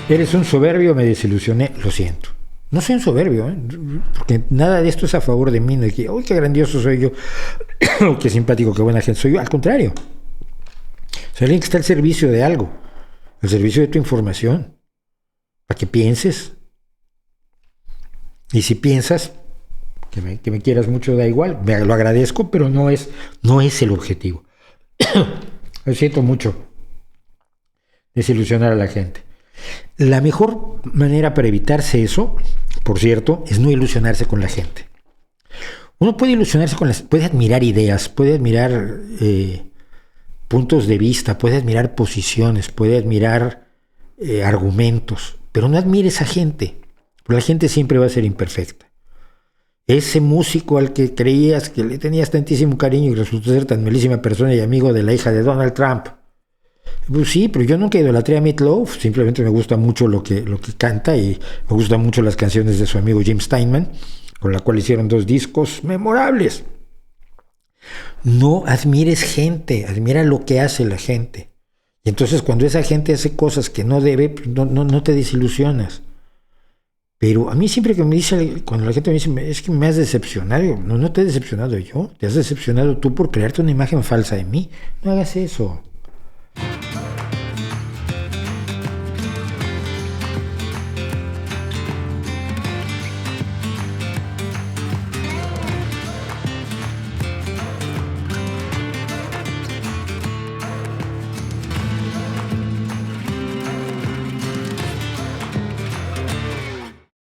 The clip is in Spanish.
Eres un soberbio, me desilusioné, lo siento. No soy un soberbio, ¿eh? Porque nada de esto es a favor de mí, no de que, uy, qué grandioso soy yo, qué simpático, qué buena gente soy yo. Al contrario, soy alguien que está al servicio de algo, al servicio de tu información, para que pienses. Y si piensas, que me quieras mucho da igual, lo agradezco, pero no es el objetivo. Lo siento mucho desilusionar a la gente. La mejor manera para evitarse eso, por cierto, es no ilusionarse con la gente. Uno puede ilusionarse puede admirar ideas, puede admirar puntos de vista, puede admirar posiciones, puede admirar argumentos, pero no admires a gente, porque la gente siempre va a ser imperfecta. Ese músico al que creías que le tenías tantísimo cariño y resultó ser tan malísima persona y amigo de la hija de Donald Trump. Pues sí, pero yo nunca idolatré a Meat Loaf, simplemente me gusta mucho lo que canta y me gustan mucho las canciones de su amigo Jim Steinman, con la cual hicieron 2 discos memorables. No admires gente, admira lo que hace la gente. Y entonces cuando esa gente hace cosas que no debe, pues no te desilusionas. Pero a mí siempre que me dice, cuando la gente me dice, es que me has decepcionado, no te he decepcionado yo, te has decepcionado tú por crearte una imagen falsa de mí. No hagas eso.